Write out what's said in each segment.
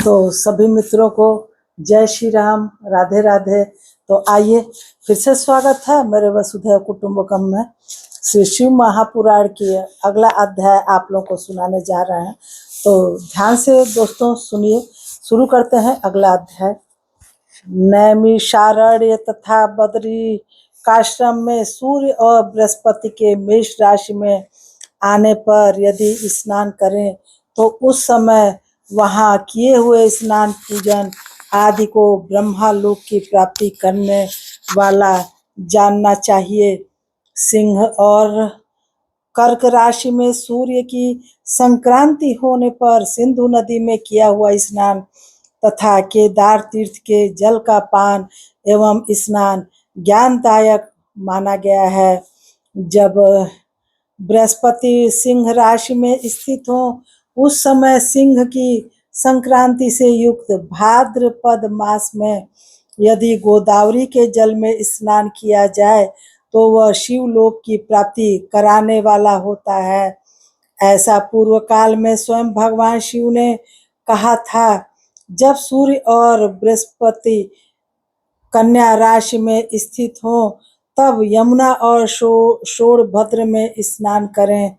तो सभी मित्रों को जय श्री राम, राधे राधे। तो आइए, फिर से स्वागत है मेरे वसुधैव कुटुंबकम में। श्री शिव महापुराण की अगला अध्याय आप लोगों को सुनाने जा रहे हैं। तो ध्यान से दोस्तों सुनिए। शुरू करते हैं अगला अध्याय। नैमिषारण्य तथा बद्री काश्रम में सूर्य और बृहस्पति के मेष राशि में आने पर यदि स्नान करें तो उस समय वहां किए हुए स्नान पूजन आदि को ब्रह्मालोक की प्राप्ति करने वाला जानना चाहिए। सिंह और कर्क राशि में सूर्य की संक्रांति होने पर सिंधु नदी में किया हुआ स्नान तथा केदार तीर्थ के जल का पान एवं स्नान ज्ञानदायक माना गया है। जब बृहस्पति सिंह राशि में स्थित हो उस समय सिंह की संक्रांति से युक्त भाद्रपद मास में यदि गोदावरी के जल में स्नान किया जाए तो वह शिवलोक की प्राप्ति कराने वाला होता है। ऐसा पूर्व काल में स्वयं भगवान शिव ने कहा था। जब सूर्य और बृहस्पति कन्या राशि में स्थित हो तब यमुना और शोणभद्र में स्नान करें।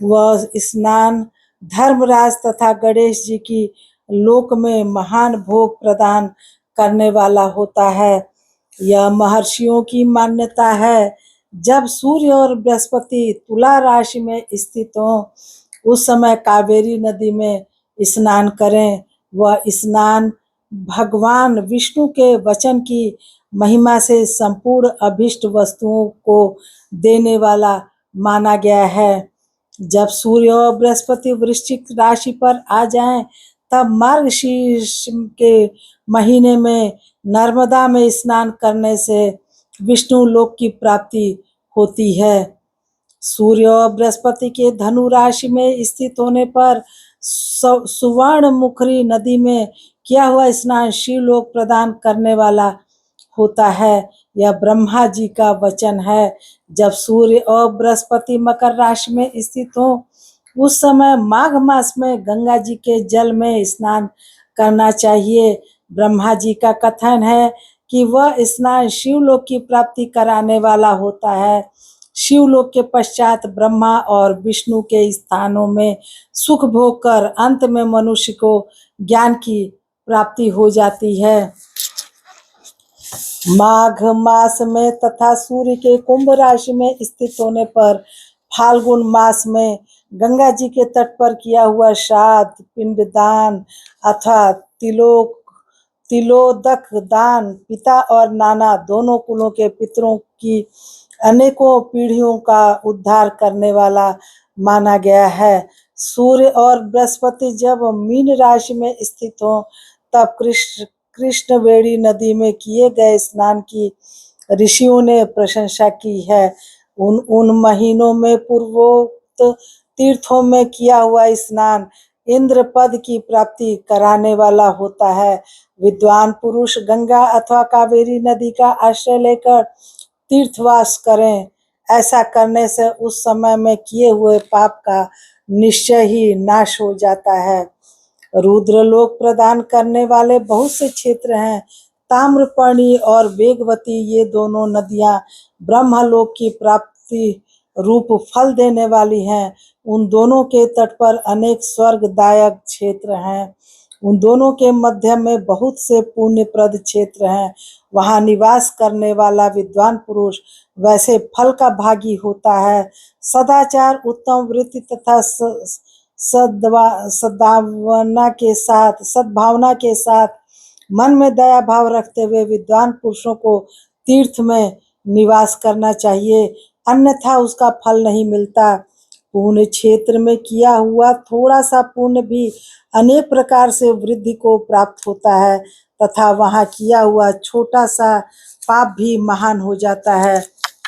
वह स्नान धर्मराज तथा गणेश जी की लोक में महान भोग प्रदान करने वाला होता है। यह महर्षियों की मान्यता है। जब सूर्य और बृहस्पति तुला राशि में स्थित हो उस समय कावेरी नदी में स्नान करें। वह स्नान भगवान विष्णु के वचन की महिमा से संपूर्ण अभिष्ट वस्तुओं को देने वाला माना गया है। जब सूर्य और बृहस्पति वृश्चिक राशि पर आ जाएं तब मार्गशीर्ष के महीने में नर्मदा में स्नान करने से विष्णु लोक की प्राप्ति होती है। सूर्य और बृहस्पति के धनु राशि में स्थित होने पर सुवर्ण मुखरी नदी में किया हुआ स्नान शिवलोक प्रदान करने वाला होता है। यह ब्रह्मा जी का वचन है। जब सूर्य और बृहस्पति मकर राशि में स्थित हो उस समय माघ मास में गंगा जी के जल में स्नान करना चाहिए। ब्रह्मा जी का कथन है कि वह स्नान शिवलोक की प्राप्ति कराने वाला होता है। शिवलोक के पश्चात ब्रह्मा और विष्णु के स्थानों में सुख भोग कर अंत में मनुष्य को ज्ञान की प्राप्ति हो जाती है। माघ मास में तथा सूर्य के कुंभ राशि में स्थित होने पर फाल्गुन मास में गंगा जी के तट पर किया हुआ श्राद्ध, पिंडदान अथवा तिलोदक दान पिता और नाना दोनों कुलों के पितरों की अनेकों पीढ़ियों का उद्धार करने वाला माना गया है। सूर्य और बृहस्पति जब मीन राशि में स्थित हो तब कृष्णवेणी नदी में किए गए स्नान की ऋषियों ने प्रशंसा की है। उन महीनों में पूर्वोक्त तीर्थों में किया हुआ स्नान इंद्र पद की प्राप्ति कराने वाला होता है। विद्वान पुरुष गंगा अथवा कावेरी नदी का आश्रय लेकर तीर्थवास करें। ऐसा करने से उस समय में किए हुए पाप का निश्चय ही नाश हो जाता है। रुद्रलोक प्रदान करने वाले बहुत से क्षेत्र हैं। ताम्रपर्णी और वेगवती ये दोनों नदियां ब्रह्मलोक की प्राप्ति रूप फल देने वाली हैं। उन दोनों के तट पर अनेक स्वर्गदायक क्षेत्र हैं। उन दोनों के मध्य में बहुत से पुण्यप्रद क्षेत्र हैं। वहां निवास करने वाला विद्वान पुरुष वैसे फल का भागी होता है। सदाचार, उत्तम वृत्ति तथा सद्भावना के साथ मन में दया भाव रखते हुए विद्वान पुरुषों को तीर्थ में निवास करना चाहिए, अन्यथा उसका फल नहीं मिलता। पुण्य क्षेत्र में किया हुआ थोड़ा सा पुण्य भी अनेक प्रकार से वृद्धि को प्राप्त होता है तथा वहां किया हुआ छोटा सा पाप भी महान हो जाता है।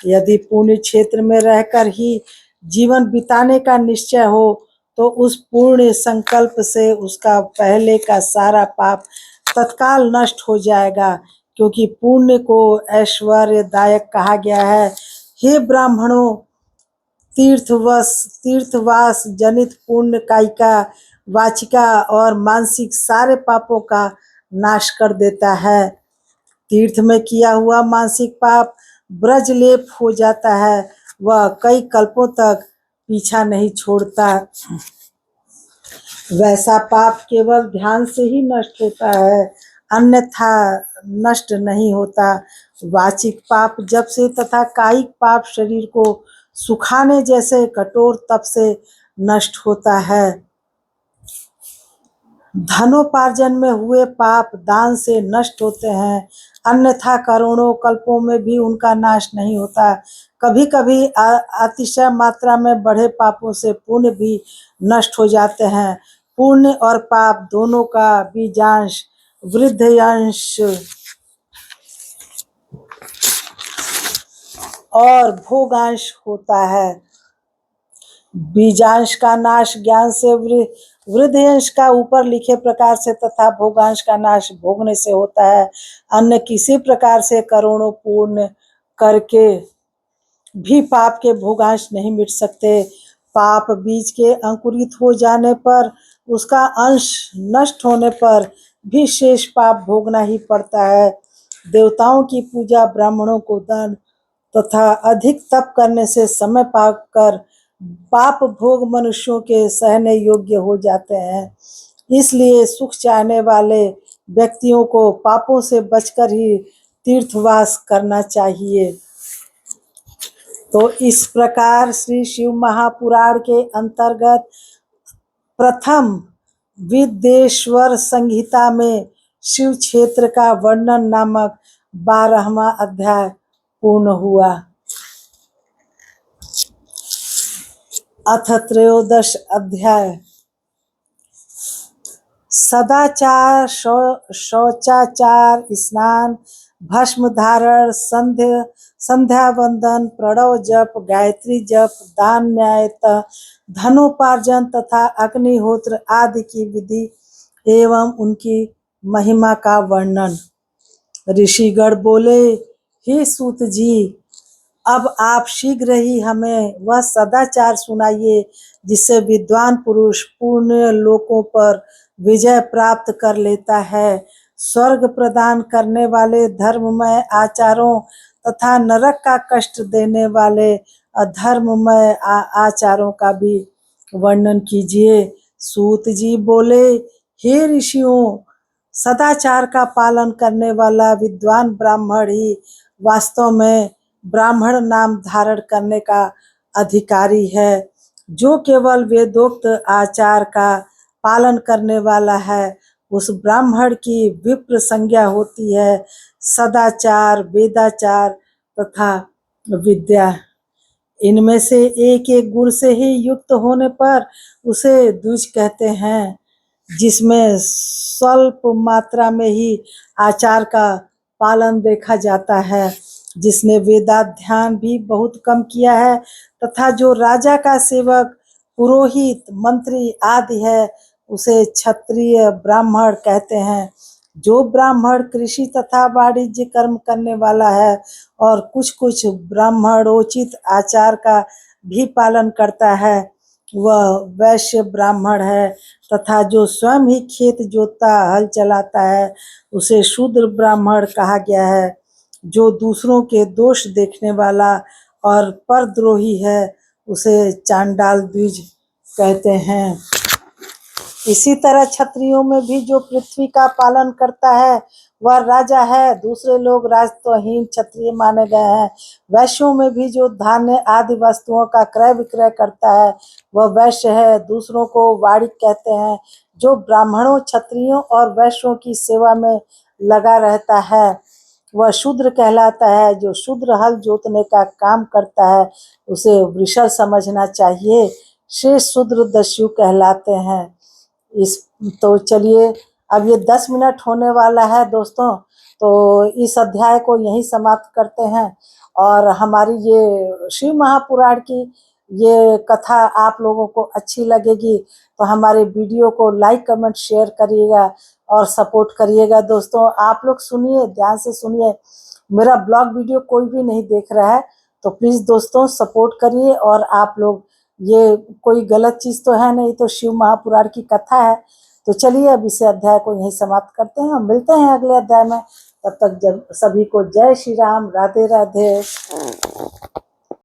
यदि पुण्य क्षेत्र में रहकर ही जीवन बिताने का निश्चय हो तो उस पूर्ण संकल्प से उसका पहले का सारा पाप तत्काल नष्ट हो जाएगा, क्योंकि पुण्य को ऐश्वर्यदायक कहा गया है। हे ब्राह्मणों, तीर्थवास जनित पुण्य कायिका वाचिका और मानसिक सारे पापों का नाश कर देता है। तीर्थ में किया हुआ मानसिक पाप ब्रजलेप हो जाता है, वह कई कल्पों तक पीछा नहीं छोड़ता। वैसा पाप केवल ध्यान से ही नष्ट होता है, अन्यथा नष्ट नहीं होता। वाचिक पाप जब से तथा कायिक पाप शरीर को सुखाने जैसे कठोर तप से नष्ट होता है। धनोपार्जन में हुए पाप दान से नष्ट होते हैं, अन्यथा करोड़ों कल्पों में भी उनका नाश नहीं होता। कभी कभी अतिशय मात्रा में बढ़े पापों से पुण्य भी नष्ट हो जाते हैं। पुण्य और पाप दोनों का बीजांश वृद्धयंश और भोगांश होता है। बीजांश का नाश ज्ञान से, वृद्धयंश का ऊपर लिखे प्रकार से तथा भोगांश का नाश भोगने से होता है। अन्य किसी प्रकार से करोड़ों पूर्ण करके भी पाप के भोगांश नहीं मिट सकते। पाप बीज के अंकुरित हो जाने पर, उसका अंश नष्ट होने पर भी शेष पाप भोगना ही पड़ता है। देवताओं की पूजा, ब्राह्मणों को दान तथा अधिक तप करने से समय पाकर पाप भोग मनुष्यों के सहने योग्य हो जाते हैं। इसलिए सुख चाहने वाले व्यक्तियों को पापों से बचकर ही तीर्थवास करना चाहिए। तो इस प्रकार श्री शिव महापुराण के अंतर्गत प्रथम विद्येश्वर संहिता में शिव क्षेत्र का वर्णन नामक 12वां अध्याय पूर्ण हुआ। अथ त्रयोदश अध्याय सदाचार, शौचाचार, स्नान, भस्म धारण, संध्या वंदन, प्रणव जप, गायत्री जप, दान, न्यायतः धनोपार्जन तथा अग्निहोत्र आदि की विधि एवं उनकी महिमा का वर्णन। ऋषिगण बोले, हे सूत जी, अब आप शीघ्र ही हमें वह सदाचार सुनाइए जिससे विद्वान पुरुष पूर्ण लोकों पर विजय प्राप्त कर लेता है। स्वर्ग प्रदान करने वाले धर्ममय आचारों तथा नरक का कष्ट देने वाले अधर्ममय आचारों का भी वर्णन कीजिए। सूत जी बोले, हे ऋषियों, सदाचार का पालन करने वाला विद्वान ब्राह्मण ही वास्तव में ब्राह्मण नाम धारण करने का अधिकारी है। जो केवल वेदोक्त आचार का पालन करने वाला है, उस ब्राह्मण की विप्र संज्ञा होती है। सदाचार, वेदाचार तथा विद्या, इनमें से एक एक गुण से ही युक्त होने पर उसे द्विज कहते हैं। जिसमें स्वल्प मात्रा में ही आचार का पालन देखा जाता है, जिसने वेदाध्ययन भी बहुत कम किया है तथा जो राजा का सेवक, पुरोहित, मंत्री आदि है, उसे क्षत्रिय ब्राह्मण कहते हैं। जो ब्राह्मण कृषि तथा वाणिज्य कर्म करने वाला है और कुछ कुछ ब्राह्मणोचित आचार का भी पालन करता है, वह वैश्य ब्राह्मण है। तथा जो स्वयं ही खेत जोतता, हल चलाता है, उसे शूद्र ब्राह्मण कहा गया है। जो दूसरों के दोष देखने वाला और परद्रोही है, उसे चांडाल द्विज कहते हैं। इसी तरह क्षत्रियों में भी जो पृथ्वी का पालन करता है, वह राजा है। दूसरे लोग राजत्वहीन क्षत्रिय माने गए हैं। वैश्यों में भी जो धान्य आदि वस्तुओं का क्रय विक्रय करता है, वह वैश्य है। दूसरों को वाणिक कहते हैं। जो ब्राह्मणों, क्षत्रियों और वैश्यों की सेवा में लगा रहता है, वह शूद्र कहलाता है। जो शूद्र हल जोतने का काम करता है, उसे वृषण समझना चाहिए। शेष शूद्र दस्यु कहलाते हैं। तो चलिए, अब ये 10 मिनट होने वाला है दोस्तों, तो इस अध्याय को यहीं समाप्त करते हैं। और हमारी ये शिव महापुराण की ये कथा आप लोगों को अच्छी लगेगी तो हमारे वीडियो को लाइक, कमेंट, शेयर करिएगा और सपोर्ट करिएगा। दोस्तों, आप लोग सुनिए, ध्यान से सुनिए। मेरा ब्लॉग वीडियो कोई भी नहीं देख रहा है तो प्लीज़ दोस्तों सपोर्ट करिए और आप लोग ये कोई गलत चीज तो है नहीं, तो शिव महापुराण की कथा है। तो चलिए अब इस अध्याय को यहीं समाप्त करते हैं, मिलते हैं अगले अध्याय में। तब तक जब सभी को जय श्री राम, राधे राधे।